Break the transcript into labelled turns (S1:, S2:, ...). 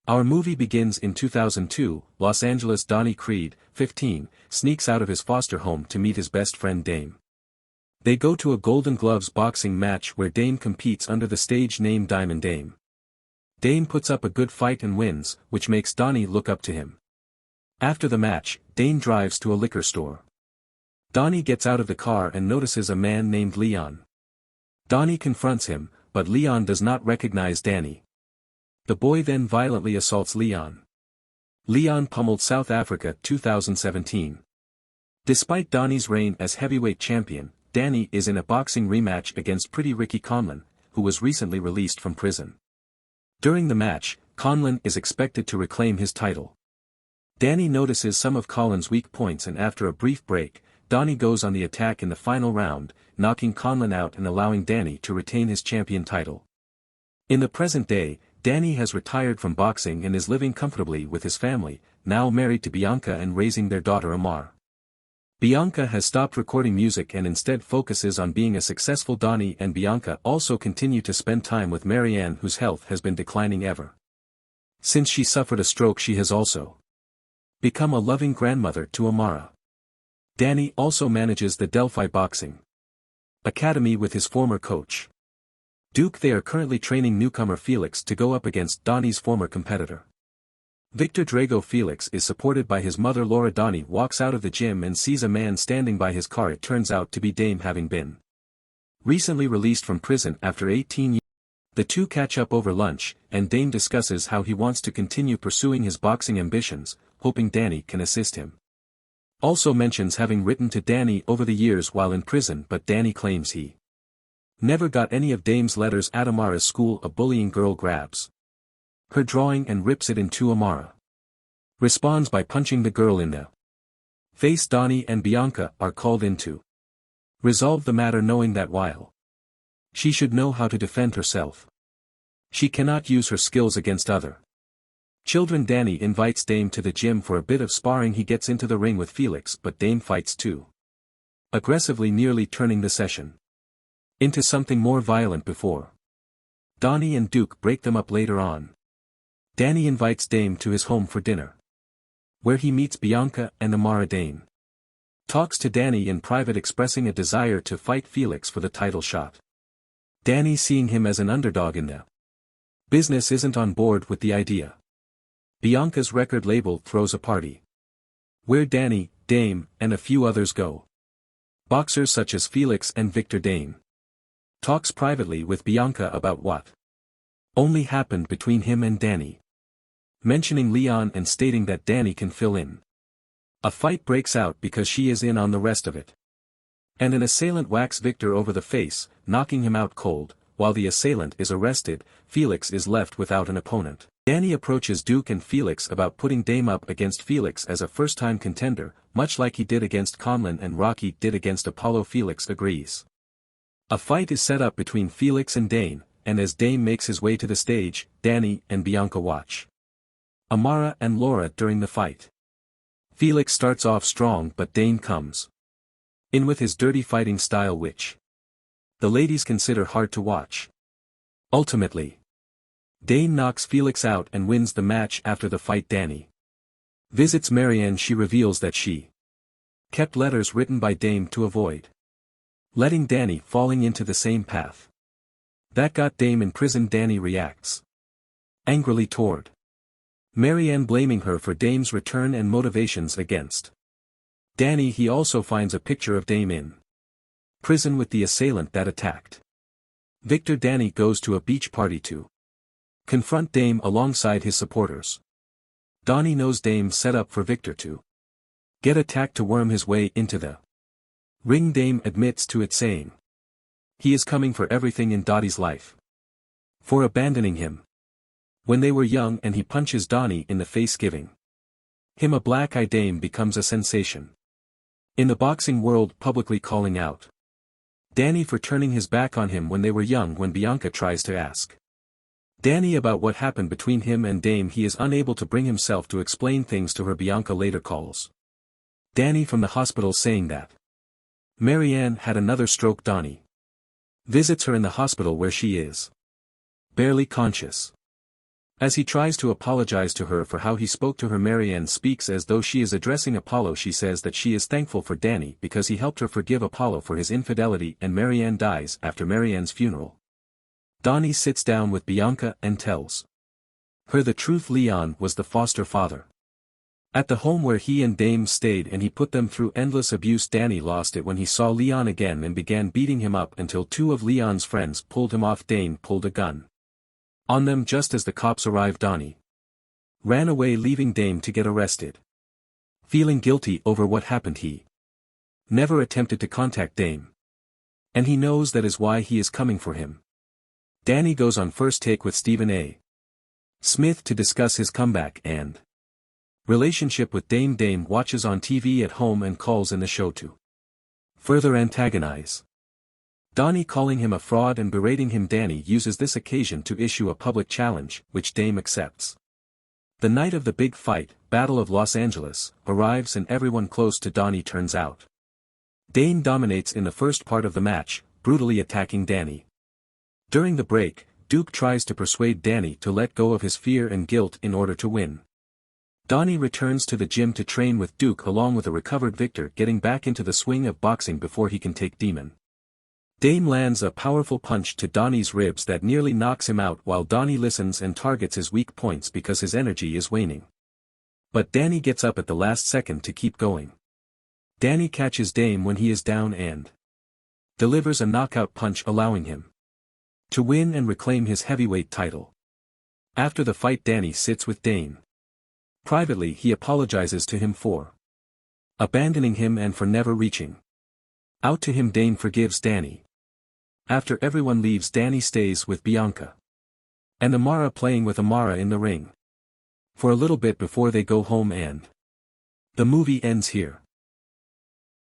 S1: Our movie begins in 2002, Los Angeles. Donnie Creed, 15, sneaks out of his foster home to meet his best friend Dame. They go to a Golden Gloves boxing match where Dame competes under the stage name Diamond Dame. Dame puts up a good fight and wins, which makes Donnie look up to him. After the match, Dame drives to a liquor store. Donnie gets out of the car and notices a man named Leon. Donnie confronts him, but Leon does not recognize Danny. The boy then violently assaults Leon. Leon pummeled South Africa 2017. Despite Donnie's reign as heavyweight champion, Danny is in a boxing rematch against Pretty Ricky Conlon, who was recently released from prison. During the match, Conlon is expected to reclaim his title. Danny notices some of Conlon's weak points and after a brief break, Donnie goes on the attack in the final round, knocking Conlon out and allowing Danny to retain his champion title. In the present day, Danny has retired from boxing and is living comfortably with his family, now married to Bianca and raising their daughter Amar. Bianca has stopped recording music and instead focuses on being a successful. Donnie and Bianca also continue to spend time with Marianne, whose health has been declining ever since she suffered a stroke. She has also become a loving grandmother to Amara. Danny also manages the Delphi Boxing Academy with his former coach Duke. They are currently training newcomer Felix to go up against Donnie's former competitor. Victor Drago. Felix is supported by his mother Laura. Donnie walks out of the gym and sees a man standing by his car. It turns out to be Dame, having been recently released from prison after 18 years. The two catch up over lunch, and Dame discusses how he wants to continue pursuing his boxing ambitions, hoping Danny can assist him. Also mentions having written to Danny over the years while in prison, but Danny claims he never got any of Dame's letters. At Amara's school, a bullying girl grabs her drawing and rips it in two. Amara responds by punching the girl in the face. Donnie and Bianca are called in to resolve the matter, knowing that while she should know how to defend herself, she cannot use her skills against other children. Danny invites Dame to the gym for a bit of sparring. He gets into the ring with Felix, but Dame fights too aggressively, nearly turning the session into something more violent. Before Donnie and Duke break them up later on, Danny invites Dame to his home for dinner, where he meets Bianca and Amara. Dame talks to Danny in private, expressing a desire to fight Felix for the title shot. Danny, seeing him as an underdog in the business, isn't on board with the idea. Bianca's record label throws a party where Danny, Dame, and a few others go. Boxers such as Felix and Victor. Dame talks privately with Bianca about what only happened between him and Danny, mentioning Leon and stating that Danny can fill in. A fight breaks out because she is in on the rest of it, and an assailant whacks Victor over the face, knocking him out cold. While the assailant is arrested, Felix is left without an opponent. Danny approaches Duke and Felix about putting Dame up against Felix as a first-time contender, much like he did against Conlon and Rocky did against Apollo. Felix agrees. A fight is set up between Felix and Dame, and as Dame makes his way to the stage, Danny and Bianca watch Amara and Laura during the fight. Felix starts off strong, but Dame comes in with his dirty fighting style, which the ladies consider hard to watch. Ultimately, Dame knocks Felix out and wins the match. After the fight, Danny visits Marianne. She reveals that she kept letters written by Dame to avoid letting Danny falling into the same path that got Dame in prison. Danny reacts angrily toward Marianne, blaming her for Dame's return and motivations against Danny. He also finds a picture of Dame in prison with the assailant that attacked Victor. Danny goes to a beach party to confront Dame alongside his supporters. Donnie knows Dame set up for Victor to get attacked to worm his way into the ring. Dame admits to it, saying he is coming for everything in Dottie's life for abandoning him when they were young, and he punches Donnie in the face, giving him a black eye. Dame becomes a sensation in the boxing world, publicly calling out Danny for turning his back on him when they were young. When Bianca tries to ask Danny about what happened between him and Dame, he is unable to bring himself to explain things to her. Bianca later calls Danny from the hospital, saying that Marianne had another stroke. Donnie visits her in the hospital, where she is barely conscious. As he tries to apologize to her for how he spoke to her, Marianne speaks as though she is addressing Apollo. She says that she is thankful for Danny because he helped her forgive Apollo for his infidelity, and Marianne dies. After Marianne's funeral, Donnie sits down with Bianca and tells her the truth. Leon was the foster father at the home where he and Dame stayed, and he put them through endless abuse. Danny lost it when he saw Leon again and began beating him up until two of Leon's friends pulled him off. Dane pulled a gun on them just as the cops arrived. Donnie ran away, leaving Dame to get arrested. Feeling guilty over what happened, he never attempted to contact Dame, and he knows that is why he is coming for him. Danny goes on first take with Stephen A. Smith to discuss his comeback and relationship with Dame. Dame watches on TV at home and calls in the show to further antagonize Donnie, calling him a fraud and berating him. Danny uses this occasion to issue a public challenge, which Dame accepts. The night of the big fight, Battle of Los Angeles, arrives and everyone close to Donnie turns out. Dane dominates in the first part of the match, brutally attacking Danny. During the break, Duke tries to persuade Danny to let go of his fear and guilt in order to win. Donnie returns to the gym to train with Duke along with a recovered Victor, getting back into the swing of boxing before he can take Demon. Dame lands a powerful punch to Donnie's ribs that nearly knocks him out, while Donnie listens and targets his weak points because his energy is waning. But Danny gets up at the last second to keep going. Danny catches Dame when he is down and delivers a knockout punch, allowing him to win and reclaim his heavyweight title. After the fight, Danny sits with Dame. Privately, he apologizes to him for abandoning him and for never reaching out to him. Dame forgives Danny. After everyone leaves, Danny stays with Bianca and Amara, playing with Amara in the ring for a little bit before they go home, and the movie ends here.